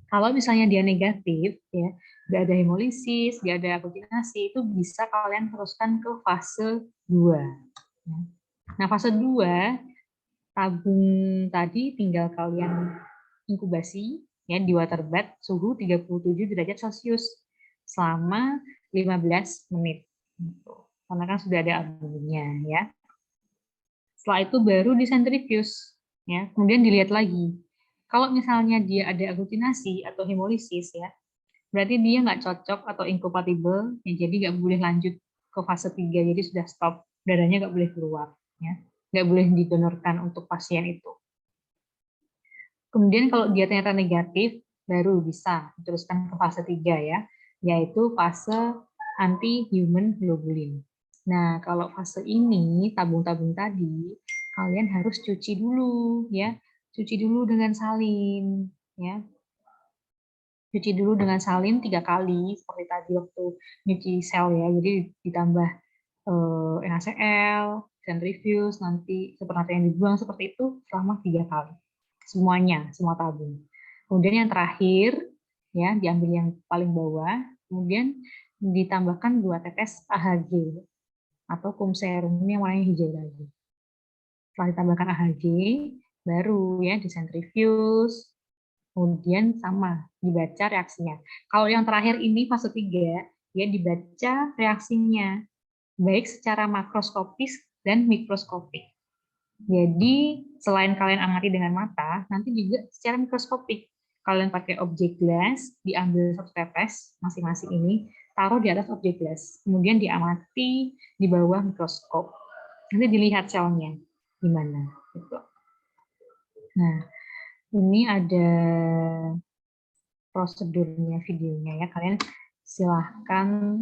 Kalau misalnya dia negatif, ya, nggak ada hemolisis, nggak ada aglutinasi, itu bisa kalian teruskan ke fase 2. Nah, fase 2, tabung tadi tinggal kalian inkubasi ya di water bath suhu 37 derajat Celcius selama 15 menit. Gitu. Karena kan sudah ada albumnya ya. Setelah itu baru disentrifuge ya, kemudian dilihat lagi. Kalau misalnya dia ada aglutinasi atau hemolisis ya, berarti dia nggak cocok atau incompatible, ya, jadi nggak boleh lanjut ke fase 3, jadi sudah stop, darahnya nggak boleh keluar, ya. Nggak boleh didonorkan untuk pasien itu. Kemudian kalau dia ternyata negatif, baru bisa diteruskan ke fase 3 ya, yaitu fase anti-human globulin. Nah, kalau fase ini, tabung-tabung tadi, kalian harus cuci dulu, ya. Cuci dulu dengan salin, ya. Cuci dulu dengan salin 3 kali, seperti tadi waktu nyuci sel ya, jadi ditambah NaCl, sentrifuge, nanti seperti yang dibuang seperti itu selama 3 kali. Semuanya, semua tabung. Kemudian yang terakhir, ya diambil yang paling bawah, kemudian ditambahkan 2 tetes AHG atau cum serum yang warnanya hijau lagi. Setelah ditambahkan AHG, baru ya disentrifuge, kemudian sama dibaca reaksinya. Kalau yang terakhir ini fase 3, ya dibaca reaksinya, baik secara makroskopis dan mikroskopik. Jadi selain kalian amati dengan mata, nanti juga secara mikroskopik. Kalian pakai objek gelas, diambil 1 tetes masing-masing ini, taruh di atas objek gelas, kemudian diamati di bawah mikroskop. Nanti dilihat selnya gimana. Gitu. Nah, ini ada prosedurnya, videonya ya. Kalian silahkan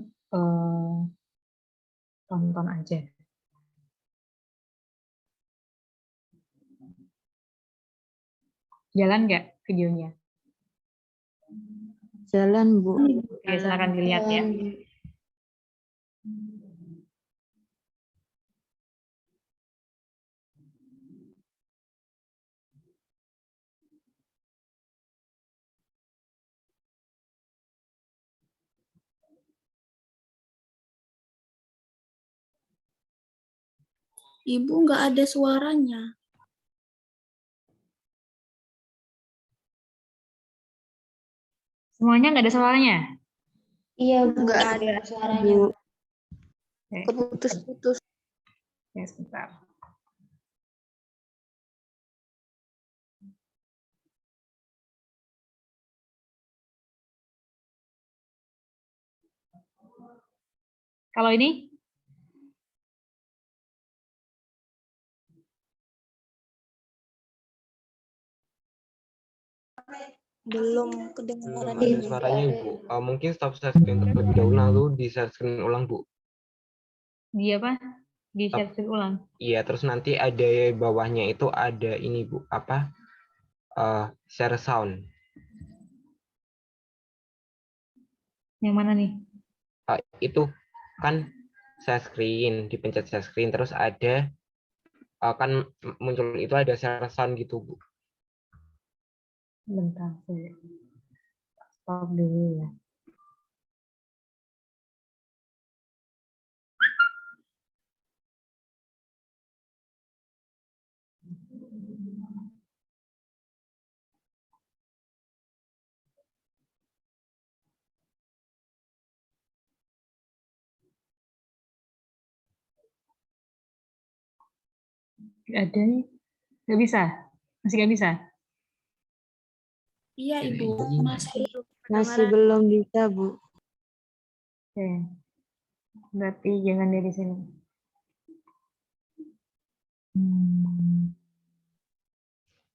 tonton aja. Jalan nggak videonya? Jalan, Bu. Oke, silakan dilihat ya. Ibu nggak ada suaranya. Semuanya nggak ada suaranya? Iya, nggak ada suaranya. Keputus-putus. Ya, sebentar. Kalau ini? Belum kedengaran. Belum ada suaranya, Ibu. Mungkin stop share screen terlebih dahulu, lalu di share screen ulang, Bu. Di apa? Di share screen ulang? Iya, terus nanti ada bawahnya itu ada ini, Bu. Apa? Share sound. Yang mana nih? Itu kan share screen, dipencet share screen, terus ada kan muncul itu ada share sound gitu, Bu. Bentar, saya stop dulu ya. Nggak ada nih. Nggak bisa? Masih nggak bisa? Iya, Ibu. Masih belum bisa, Bu. Oke. Berarti jangan dari sini.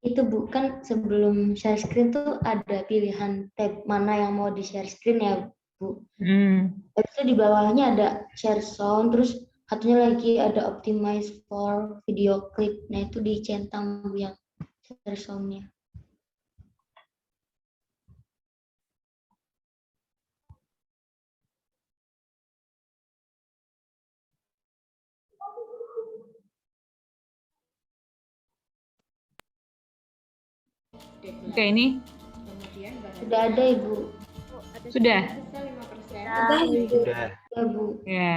Itu bukan sebelum share screen tuh ada pilihan tab mana yang mau di share screen ya, Bu. Habis itu di bawahnya ada share sound, terus satunya lagi ada optimize for video clip. Nah, itu dicentang, Bu, yang share sound-nya. Oke, ini? Sudah ada, Ibu. Sudah? Sudah, Ibu. Sudah. Ya, Bu. Ya,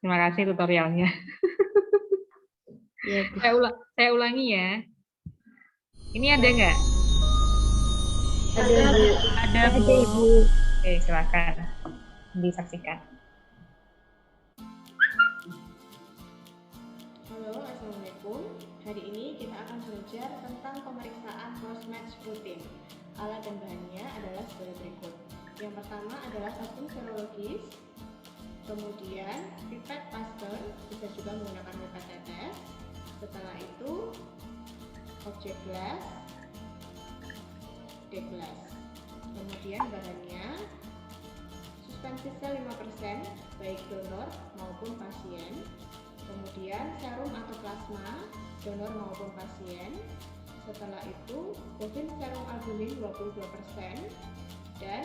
terima kasih tutorialnya. Ya, Bu. Saya ulangi ya. Ini ada nggak? Ada, Bu. Ada, Ada, Bu. Ibu. Oke, silakan disaksikan. Halo, Assalamualaikum. Hari ini kita akan belajar tentang pemeriksaan cross-match protein. Alat dan bahannya adalah sebagai berikut. Yang pertama adalah tabung serologis, kemudian pipet Pasteur, bisa juga menggunakan pipet tetes. Setelah itu, objek glass, D-glass. Kemudian bahannya suspensi sel 5%, baik donor maupun pasien. Kemudian serum atau plasma, donor maupun pasien. Setelah itu, bovin serum albumin 22% dan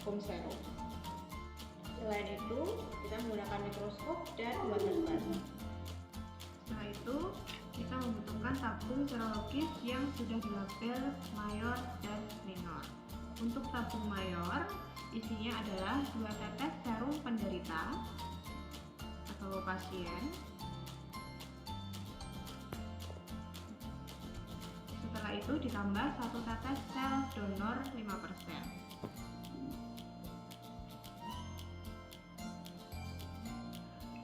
foam serum. Selain itu, kita menggunakan mikroskop dan water bath. Setelah itu, kita membutuhkan tabung serologis yang sudah dilabel mayor dan minor. Untuk tabung mayor, isinya adalah 2 tetes serum penderita atau pasien. Setelah itu ditambah 1 tetes sel donor 5%.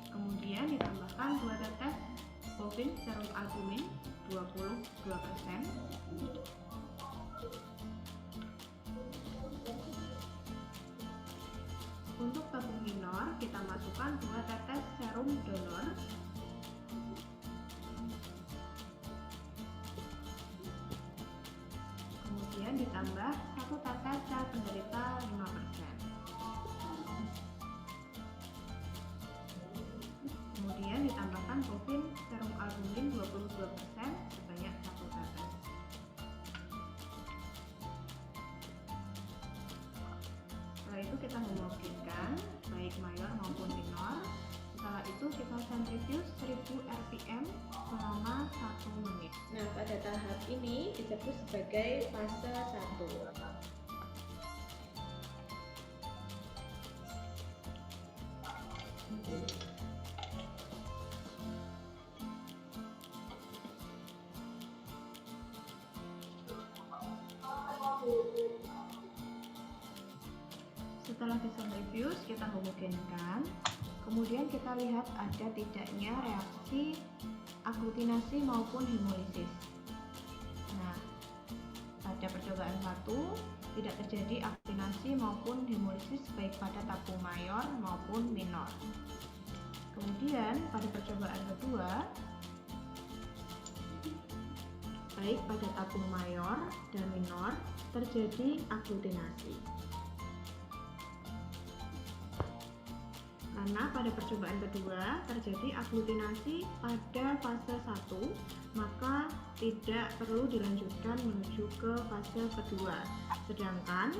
Kemudian ditambahkan 2 tetes bovin serum albumin 22%. Untuk tabung minor, kita masukkan 2 tetes serum donor. Kemudian ditambah 1 tetes sel penderita 5%. Kemudian ditambahkan bovin serum albumin 22% sebanyak 1 tetes. Setelah itu kita memungkinkan baik mayor maupun minor. Setelah itu kita sentrifuge 1000 rpm selama 1 menit. Nah, pada tahap ini disebut sebagai fase 1. Setelah disentrifuge, kita homogenikan. Kemudian kita lihat ada tidaknya reaksi aglutinasi maupun hemolisis. Nah, pada percobaan 1 tidak terjadi aglutinasi maupun hemolisis baik pada tabung mayor maupun minor. Kemudian pada percobaan kedua, baik pada tabung mayor dan minor terjadi aglutinasi. Karena pada percobaan kedua terjadi aglutinasi pada fase 1, maka tidak perlu dilanjutkan menuju ke fase kedua. Sedangkan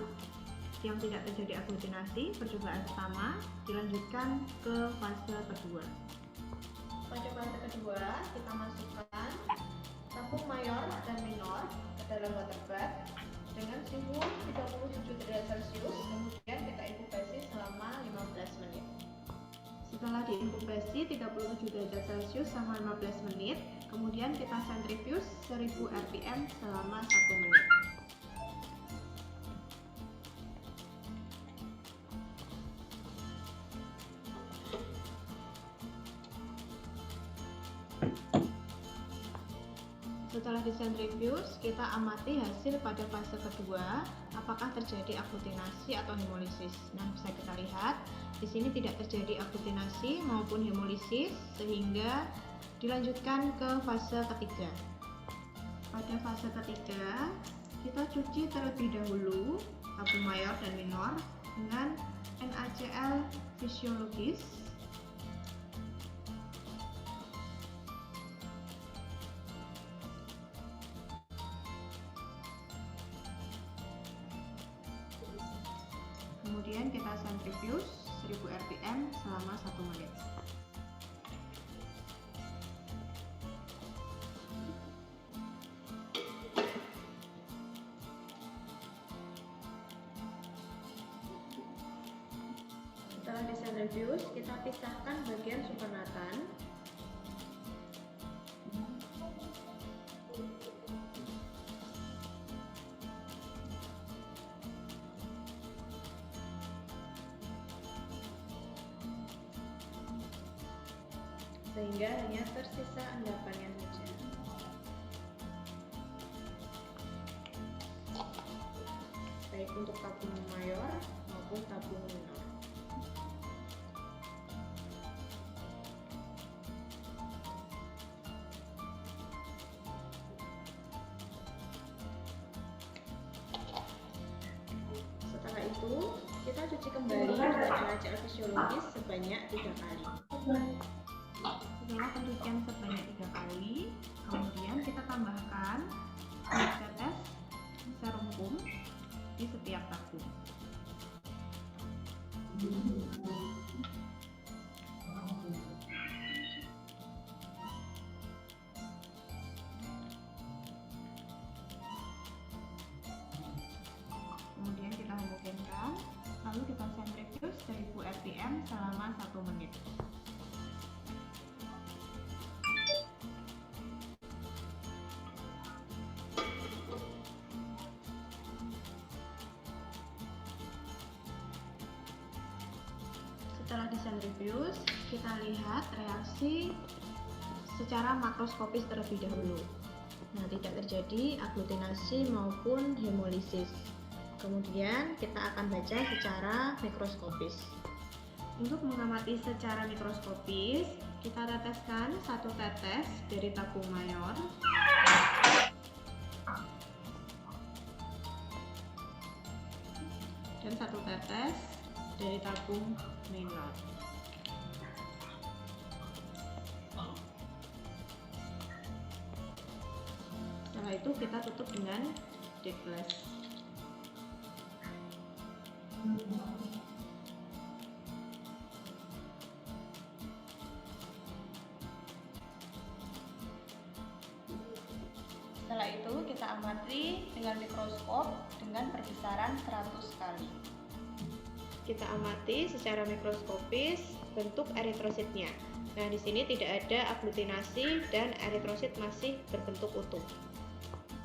yang tidak terjadi aglutinasi, percobaan pertama dilanjutkan ke fase kedua. Pada fase kedua, kita masukkan tabung mayor dan minor ke dalam water bath dengan suhu 37 derajat Celcius, kemudian kita inkubasi selama 15 menit. Setelah diinkubasi 37 derajat Celcius selama 15 menit, kemudian kita sentrifuge 1000 rpm selama 1 menit. Setelah disentrifuge, kita amati hasil pada fase kedua, apakah terjadi aglutinasi atau hemolisis. Nah, bisa kita lihat di sini tidak terjadi aglutinasi maupun hemolisis, sehingga dilanjutkan ke fase ketiga. Pada fase ketiga, kita cuci terlebih dahulu tabung mayor dan minor dengan NaCl fisiologis. Kemudian kita sentrifuge 1000 rpm selama 1 menit. Setelah disentrifuge, kita pisahkan bagian supernatan. sehingga hanya tersisa endapannya saja. Baik untuk tabung mayor maupun tabung minor. Setelah itu, kita cuci kembali dengan cara fisiologis sebanyak 3 kali. Setelah pencucian sebanyak 3 kali, kemudian kita tambahkan tetes serum kum di setiap tabung. Kemudian kita homogenkan, lalu kita sentrifuge 1000 rpm selama 1 menit. Setelah disentrifuge, kita lihat reaksi secara makroskopis terlebih dahulu. Nah, tidak terjadi aglutinasi maupun hemolisis. Kemudian kita akan baca secara mikroskopis. Untuk mengamati secara mikroskopis, kita teteskan 1 tetes dari tabung mayor dan 1 tetes dari tabung minor. Setelah itu kita tutup dengan deep glass. Setelah itu kita amati dengan mikroskop dengan perbesaran 100 kali. Kita amati secara mikroskopis bentuk eritrositnya. Nah, di sini tidak ada aglutinasi dan eritrosit masih berbentuk utuh.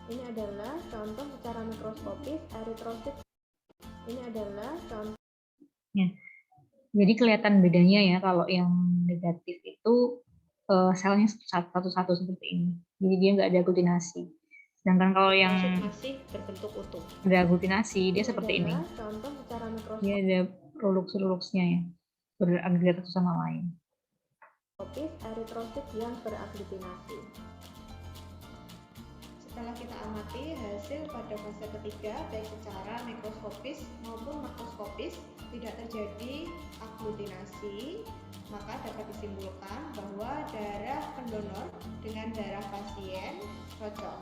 Ini adalah contoh secara mikroskopis eritrosit. Ini adalah contoh. Ya. Jadi kelihatan bedanya ya kalau yang negatif itu selnya satu-satu seperti ini. Jadi dia nggak ada aglutinasi. Sedangkan kalau yang masih berbentuk utuh. ada aglutinasi dia seperti ini. Contoh secara mikroskopis. Dia ada relux-reluxnya ya, beragregat satu sama lain. Eritrosit yang beraglutinasi. Setelah kita amati hasil pada fase ketiga, baik secara mikroskopis maupun makroskopis tidak terjadi aglutinasi, maka dapat disimpulkan bahwa darah pendonor dengan darah pasien cocok.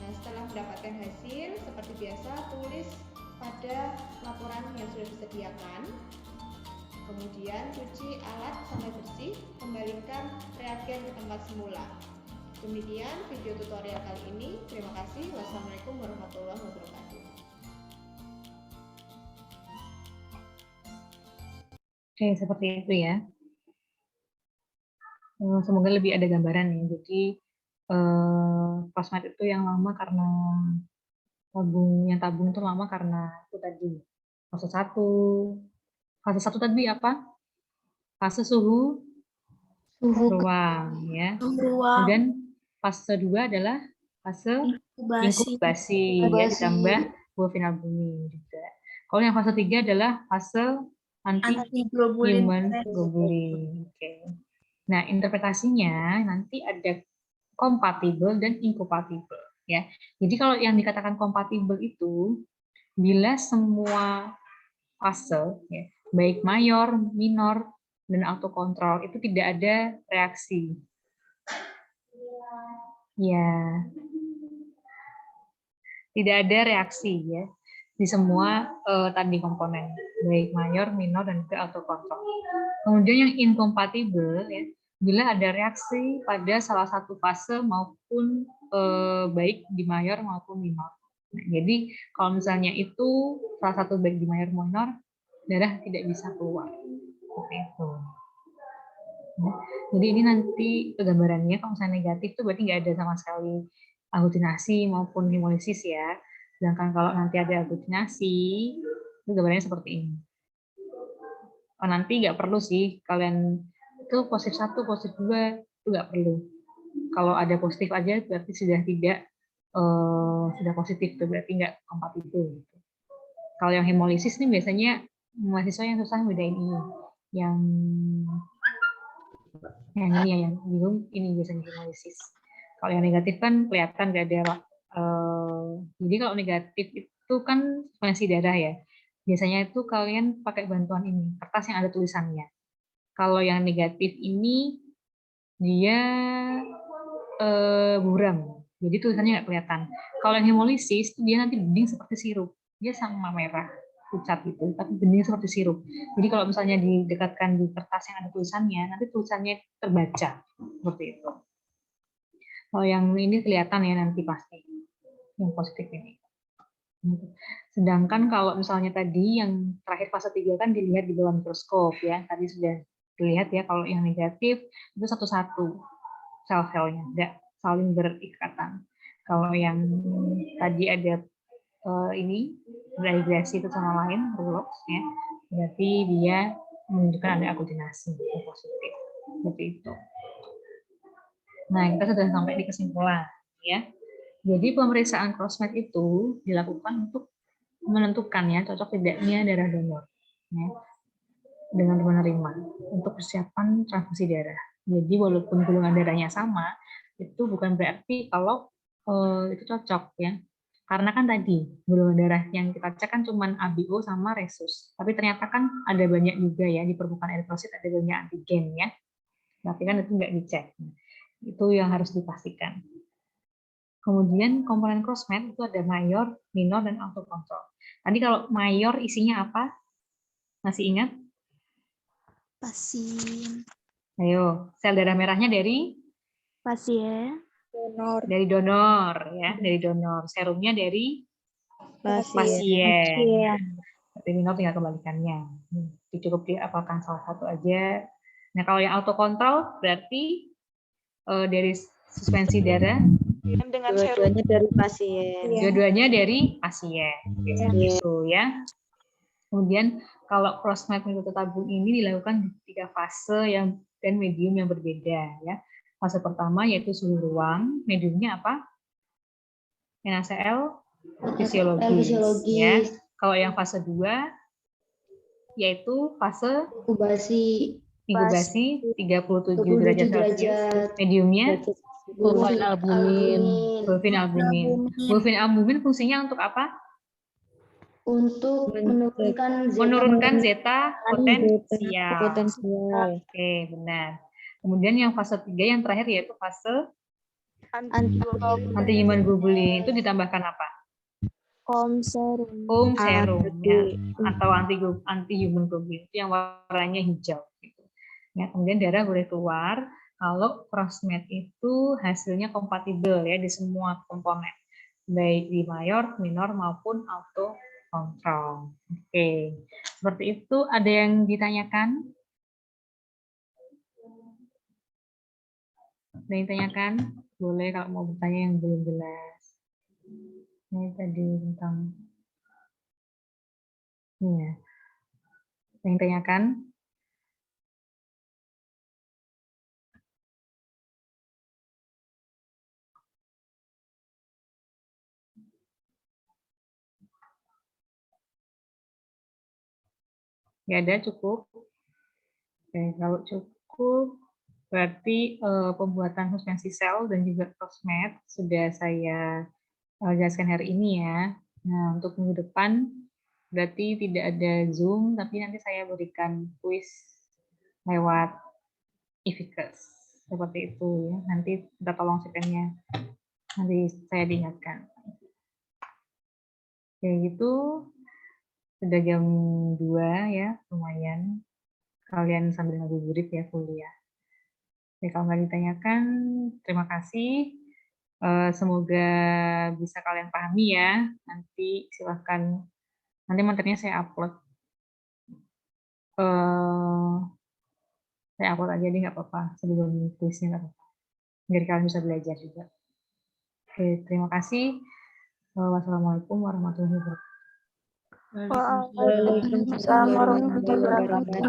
Nah, setelah mendapatkan hasil, seperti biasa tulis pada laporan yang sudah disediakan. Kemudian cuci alat sampai bersih, kembalikan reagen ke tempat semula. Demikian video tutorial kali ini. Terima kasih. Wassalamualaikum warahmatullahi wabarakatuh. Oke, seperti itu ya. Semoga lebih ada gambaran ya. Jadi plasmid itu yang lama karena tabung itu lama karena itu tadi fase 1. Fase 1 tadi apa? Fase suhu ruang ya. Kemudian fase 2 adalah fase inkubasi ya, ditambah buah final bumi juga. Kalau yang fase 3 adalah fase anti-human globulin. Oke. Nah, interpretasinya nanti ada kompatibel dan inkompatibel ya. Jadi kalau yang dikatakan kompatibel itu bila semua fase ya, baik mayor, minor, dan autokontrol itu tidak ada reaksi. Ya. Tidak ada reaksi ya di semua tadi komponen, baik mayor, minor, dan juga autokontrol. Kemudian yang inkompatibel ya, bila ada reaksi pada salah satu fase maupun baik di mayor maupun minor. Nah, jadi kalau misalnya itu salah satu baik di mayor maupun minor, darah tidak bisa keluar. Seperti itu. Nah, jadi ini nanti gambarannya kalau misalnya negatif itu berarti nggak ada sama sekali aglutinasi maupun hemolisis ya. Sedangkan kalau nanti ada aglutinasi, itu gambarnya seperti ini. Oh, nanti nggak perlu sih kalian itu positif 1, positif 2 itu nggak perlu. Kalau ada positif aja berarti sudah tidak sudah positif, itu berarti nggak kompatibel. Gitu. Kalau yang hemolisis nih biasanya mahasiswa yang susah bedain ini, yang ini ya, yang bingung ini biasanya hemolisis. Kalau yang negatif kan kelihatan nggak ada. Jadi kalau negatif itu kan suspensi darah ya. Biasanya itu kalian pakai bantuan ini, kertas yang ada tulisannya. Kalau yang negatif ini dia buram, jadi tulisannya nggak kelihatan. Kalau yang hemolisis dia nanti bening seperti sirup, dia sama merah pucat gitu, tapi bening seperti sirup. Jadi kalau misalnya didekatkan di kertas yang ada tulisannya, nanti tulisannya terbaca seperti itu. Kalau yang ini kelihatan ya nanti pasti yang positif ini. Sedangkan kalau misalnya tadi yang terakhir fase 3 kan dilihat di bawah mikroskop ya, tadi sudah dilihat ya. Kalau yang negatif itu satu-satu sel-selnya, nggak saling berikatan. Kalau yang tadi ada ini beragregasi itu sama lain, Rulox ya, berarti dia menunjukkan ada aglutinasi yang positif, seperti itu. Nah, kita sudah sampai di kesimpulan ya. Jadi pemeriksaan crossmatch itu dilakukan untuk menentukan ya cocok tidaknya darah donor ya, dengan penerima untuk persiapan transfusi darah. Jadi walaupun golongan darahnya sama, itu bukan berarti kalau itu cocok ya. Karena kan tadi golongan darah yang kita cek kan cuma ABO sama resus. Tapi ternyata kan ada banyak juga ya di permukaan eritrosit ada banyak antigen ya. Tapi kan itu nggak dicek. Itu yang harus dipastikan. Kemudian komponen crossmatch itu ada mayor, minor, dan autocontrol. Tadi kalau mayor isinya apa? Masih ingat? Pasien. Ayo, sel darah merahnya dari? Pasien. Donor. Dari donor ya, dari donor. Serumnya dari? Pasien. Berarti minor tinggal kebalikannya. Cukup diapalkan salah satu aja. Nah, kalau yang autocontrol berarti dari suspensi darah dengan dua-duanya dari pasien. Dua-duanya dari pasien. Gitu ya. Kemudian kalau crossmatch metode tabung ini dilakukan di 3 fase dan medium yang berbeda ya. Fase pertama yaitu suhu ruang, mediumnya apa? NaCl fisiologis. Ya. Kalau yang fase 2 yaitu fase Inkubasi 37 derajat Celcius. Mediumnya bulfin albumin. Bulfin albumin fungsinya untuk apa? Untuk menurunkan zeta potensial. Oke, benar. Kemudian yang fase 3 yang terakhir yaitu fase anti-human globulin. Itu ditambahkan apa? Serum ya, atau anti-human globulin itu yang warnanya hijau gitu. Ya, kemudian darah boleh keluar kalau crossmatch itu hasilnya kompatibel ya di semua komponen, baik di mayor, minor maupun autocontrol. Oke, seperti itu. Ada yang ditanyakan? Ada yang ditanyakan? Boleh kalau mau bertanya yang belum jelas. Ini tadi tentang ini ya. Ada yang ditanyakan? Nggak ada, cukup. Oke, kalau cukup berarti pembuatan suspensi sel dan juga crossmatch sudah saya jelaskan hari ini ya. Nah, untuk minggu depan berarti tidak ada Zoom, tapi nanti saya berikan kuis lewat e-Vickers. Seperti itu ya. Nanti kita tolong CPN-nya. Nanti saya diingatkan. Kayak gitu. Sudah jam 2 ya, lumayan. Kalian sambil ngabuburit ya kuliah. Oke, kalau nggak ditanyakan, terima kasih. Semoga bisa kalian pahami ya. Nanti silahkan, nanti materinya saya upload. Saya upload aja deh, nggak apa-apa. Sebelum kuisnya nggak apa-apa. Biar kalian bisa belajar juga. Oke, terima kasih. Wassalamualaikum warahmatullahi wabarakatuh. Waalaikumsalam warahmatullahi wabarakatuh.